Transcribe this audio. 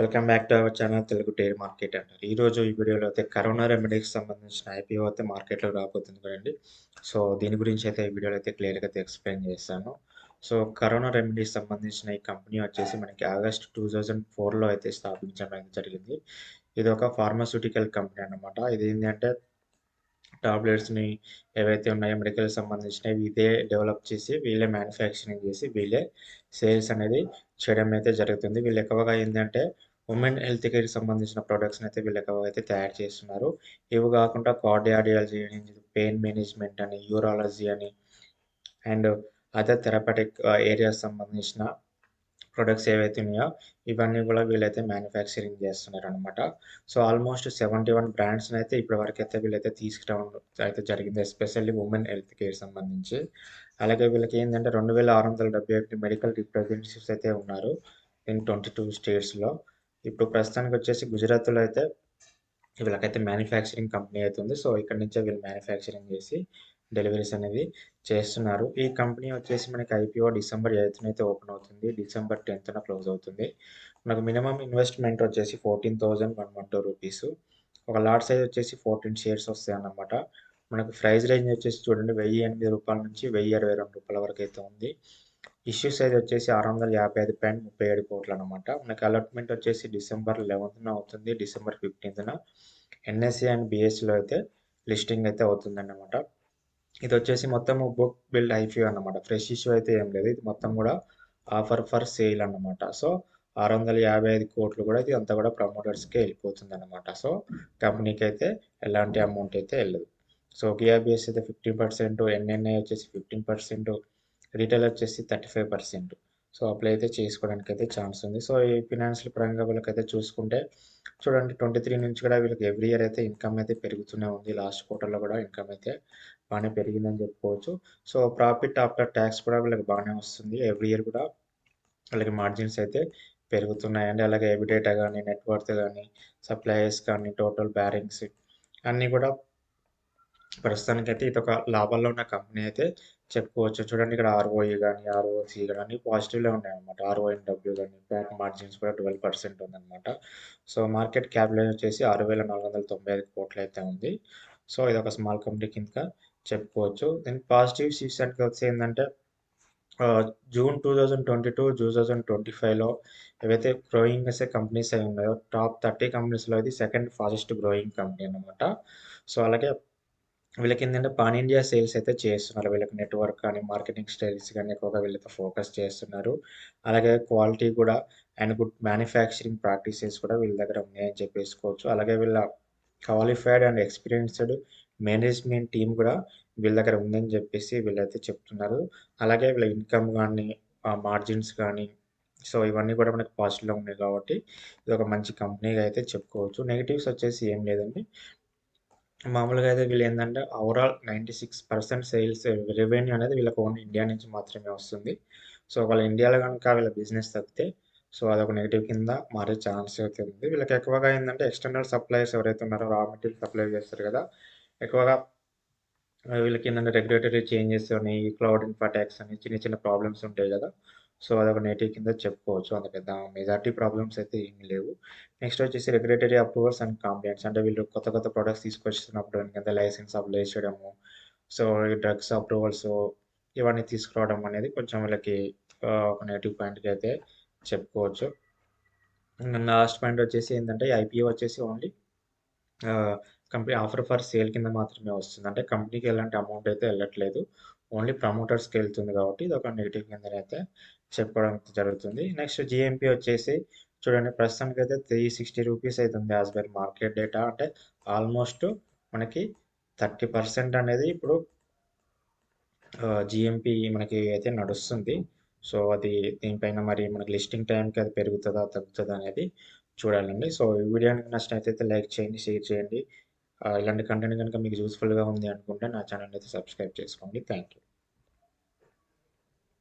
Welcome back to our channel Telugu dairy market అంటారు. ఈరోజు ఈ వీడియోలో అయితే కరోనా రెమెడీకి సంబంధించిన ఐపీఓ అయితే మార్కెట్లో రాబోతుంది కదండి. సో దీని గురించి అయితే ఈ వీడియోలో అయితే క్లియర్గా అయితే ఎక్స్ప్లెయిన్ చేస్తాను. సో కరోనా రెమెడీకి సంబంధించిన ఈ కంపెనీ వచ్చేసి మనకి ఆగస్ట్ 2004లో అయితే స్థాపించడం అయితే జరిగింది. ఇది ఒక ఫార్మాస్యూటికల్ కంపెనీ అన్నమాట. ఇది ఏంటంటే టాబ్లెట్స్‌ని ఏవైతే ఉన్నాయో మెడికల్‌కి సంబంధించినవి ఇదే డెవలప్ చేసి, వీళ్ళే మ్యానుఫ్యాక్చరింగ్ చేసి, వీళ్ళే సేల్స్ అనేది చేయడం అయితే జరుగుతుంది. వీళ్ళు ఎక్కువగా ఏందంటే, ఉమెన్ హెల్త్ కేర్‌కి సంబంధించిన ప్రొడక్ట్స్‌ని అయితే వీళ్ళు ఎక్కువగా అయితే తయారు చేస్తున్నారు. ఇవి కాకుండా కార్డియాలజీ అని, పెయిన్ మేనేజ్‌మెంట్ అని, యూరాలజీ అని అండ్ అదర్ థెరపాటిక్ ఏరియాస్ సంబంధించిన ప్రొడక్ట్స్ ఏవైతే ఉన్నాయో ఇవన్నీ కూడా వీళ్ళైతే మ్యానుఫ్యాక్చరింగ్ చేస్తున్నారనమాట. సో ఆల్మోస్ట్ 71 బ్రాండ్స్‌నైతే ఇప్పటివరకైతే వీళ్ళైతే తీసుకురావడం అయితే జరిగింది. ఎస్పెషల్లీ వుమెన్ హెల్త్ కేర్ సంబంధించి. అలాగే వీళ్ళకి ఏందంటే 2671 మెడికల్ రిప్రజెంటేటివ్స్ అయితే ఉన్నారు. ఇన్ 22 స్టేట్స్‌లో. ఇప్పుడు ప్రస్తుతానికొచ్చేసి గుజరాత్‌లో అయితే వీళ్ళకైతే మ్యానుఫ్యాక్చరింగ్ కంపెనీ అయితే ఉంది. సో ఇక్కడి నుంచే వీళ్ళు మ్యానుఫ్యాక్చరింగ్ చేసి డెలివరీస్ అనేది చేస్తున్నారు. ఈ కంపెనీ వచ్చేసి మనకి ఐపీఓ డిసెంబర్ 8న అయితే ఓపెన్ అవుతుంది. డిసెంబర్ 10న క్లోజ్ అవుతుంది. మనకు మినిమమ్ ఇన్వెస్ట్‌మెంట్ వచ్చేసి రూ. 14,112. ఒక లాట్ సైజ్ వచ్చేసి 14 షేర్స్ వస్తాయన్నమాట. మనకు ప్రైస్ రేంజ్ వచ్చేసి చూడండి రూ. 1,008 నుంచి రూ. 1,022 వరకు అయితే ఉంది. ఇష్యూ సైజ్ వచ్చేసి 655.37 కోట్లన్నమాట. మనకి అలాట్‌మెంట్ వచ్చేసి డిసెంబర్ 11న అవుతుంది. డిసెంబర్ 15న ఎన్ఎస్ఈ అండ్ బీఎస్ఈలో అయితే లిస్టింగ్ అయితే అవుతుందన్నమాట. ఇదొచ్చేసి మొత్తము బుక్ బిల్డ్ ఐపీఓ అన్నమాట. ఫ్రెష్ ఇష్యూ అయితే ఏం లేదు. ఇది మొత్తం గూడా ఆఫర్ ఫర్ సేల్ అన్నమాట. సో, 655 కోట్లు కూడా ఇది అంతా కూడా ప్రమోటర్స్‌కే ఎళ్ళిపోతుందన్నమాట. సో, కంపెనీకైతే ఎలాంటి అమౌంట్ అయితే ఎళ్ళదు. సో, గియాబిఎస్ అయితే 15%, ఎన్ఎన్ఐ వచ్చేసి 15%, రిటైల్ వచ్చేసి 35%. సో, అప్లై అయితే చేసుకోవడానికైతే ఛాన్స్ ఉంది. సో, ఈ ఫినాన్షియల్ పరంగా వీళ్ళకైతే చూసుకుంటే చూడండి 23 నుంచి కూడా వీళ్ళకి ఎవ్రీ ఇయర్ అయితే ఇన్‌కమ్ అయితే పెరుగుతూనే ఉంది. లాస్ట్ క్వార్టర్‌లో కూడా ఇన్‌కమ్ అయితే బానే పెరిగిందని చెప్పుకోవచ్చు. సో, ప్రాఫిట్ ఆఫ్టర్ టాక్స్ కూడా వీళ్ళకి బానే వస్తుంది. ఎవ్రీ ఇయర్ కూడా వాళ్ళకి మార్జిన్స్ అయితే పెరుగుతున్నాయండి. అలాగే ఎబిడేటా గాని, నెట్ వర్త్ గాని, సప్లయర్స్ కానీ, టోటల్ బ్యారింగ్స్ అన్నీ కూడా ప్రస్తుతానికైతే ఇదొక లాభాల్లో ఉన్న కంపెనీ అయితే చెప్పుకోవచ్చు. చూడండి ఇక్కడ ఆర్ఓఈ గాని, ఆర్ఓసి గాని అన్నీ పాజిటివ్‌లో ఉన్నాయన్నమాట. ఆర్ఓఎన్‌డబ్ల్యూ గాని, ప్యాట్ మార్జిన్స్ కూడా 12% ఉందన్నమాట. సో, మార్కెట్ క్యాపిటలైజ్ వచ్చేసి 6,495 కోట్లయితే ఉంది. సో, ఇదొక స్మాల్ కంపెనీ కిందక చెప్పుకోవచ్చు. దీని పాజిటివ్స్ విషయానికొస్తే ఏందంటే జూన్ 2022, 2025లో ఏవైతే గ్రోయింగ్ చేసే కంపెనీస్ అయి ఉన్నాయో టాప్ 30 కంపెనీస్‌లో ఇది సెకండ్ ఫాస్టెస్ట్ గ్రోయింగ్ కంపెనీ అన్నమాట. సో, అలాగే వీళ్ళకేందంటే పాన్ ఇండియా సేల్స్ అయితే చేస్తున్నారు. వీళ్ళకి నెట్‌వర్క్ కానీ, మార్కెటింగ్ స్టైల్స్ గాని ఎక్కువగా వీళ్ళతో ఫోకస్ చేస్తున్నారు. అలాగే క్వాలిటీ కూడా అండ్ గుడ్ మ్యానుఫ్యాక్చరింగ్ ప్రాక్టీసెస్ కూడా వీళ్ళ దగ్గర ఉన్నాయని చెప్పేసుకోవచ్చు. అలాగే వీళ్ళ qualified and experienced management team కూడా వీళ్ళ దగ్గర ఉందని చెప్పేసి వీళ్ళైతే చెప్తున్నారు. అలాగే వీళ్ళ ఇన్‌కమ్ గాని, మార్జిన్స్ గాని సో, ఇవన్నీ కూడా మనకు పాజిటివ్‌లో ఉన్నాయి కాబట్టి ఇదొక మంచి కంపెనీగా అయితే చెప్పుకోవచ్చు. నెగెటివ్స్ వచ్చేసి ఏం లేదండి. మామూలుగా అయితే వీళ్ళేందంటే ఓవరాల్ 96% సేల్స్ రెవెన్యూ అనేది వీళ్ళకి ఓన్లీ ఇండియా నుంచి మాత్రమే వస్తుంది. సో, ఒకవేళ ఇండియాలో గనుక వీళ్ళ బిజినెస్ తగ్గితే సో, అదొక నెగెటివ్ కింద మారే ఛాన్స్ అయితే ఉంది. వీళ్ళకి ఎక్కువగా ఏందంటే ఎక్స్‌టర్నల్ సప్లయర్స్ ఎవరైతే ఉన్నారో రా మెటీరియల్ సప్లై చేస్తారు కదా! ఎక్కువగా వీళ్ళకేందంటే రెగ్యులేటరీ చేంజెస్ అని, క్లౌడ్ ఇన్ఫ్రా అటాక్స్ అని చిన్న చిన్న ప్రాబ్లమ్స్ ఉంటాయి గదా! సో, అదొక నెగెటివ్ కింద చెప్పుకోవచ్చు. అంత పెద్ద మెజారిటీ ప్రాబ్లమ్స్ అయితే ఏమి లేవు. నెక్స్ట్ వచ్చేసి రెగ్యులేటరీ అప్రూవల్స్ అండ్ కంప్లెయింట్స్ అంటే వీళ్ళు కొత్త కొత్త ప్రొడక్ట్స్ తీసుకొచ్చినప్పుడు ఎందుకంటే లైసెన్స్ అప్లై చేయడము, సో, ఈ డ్రగ్స్ అప్రూవల్స్ ఇవన్నీ తీసుకురావడం అనేది కొంచెం వీళ్ళకి ఒక నెగెటివ్ పాయింట్‌గా అయితే చెప్పుకోవచ్చు. లాస్ట్ పాయింట్ వచ్చేసి ఏందంటే ఐపీఓ వచ్చేసి only company offer for sale కింద మాత్రమే వస్తుంది. అంటే కంపెనీకి ఎలాంటి అమౌంట్ అయితే ఎళ్ళట్లేదు. ఓన్లీ ప్రమోటర్స్‌కి ఎళ్తుంది కాబట్టి ఇదొక నెగెటివ్ కిందనైతే చెప్పుకోవడం జరుగుతుంది. నెక్స్ట్ జీఎంపీ వచ్చేసి చూడండి ప్రస్తుతానికైతే రూ. 360 అయితుంది యాస్ పర్ మార్కెట్ డేటా. అంటే ఆల్మోస్ట్ మనకి 30% అనేది ఇప్పుడు జీఎంపీ మనకి అయితే నడుస్తుంది. సో, అది దీనిపైన మరి మనకి లిస్టింగ్ టైంకి అది పెరుగుతదా? తగ్గుతదా? అనేది చూడాలండి. సో, ఈ వీడియో గనుక నచ్చినట్టయితే లైక్ చేయండి, షేర్ చేయండి. ఇలాంటి కంటెంట్ గనుక మీకు యూజ్‌ఫుల్‌గా ఉంది అనుకుంటే నా ఛానెల్‌ని అయితే సబ్స్క్రైబ్ చేసుకోండి. Thank you.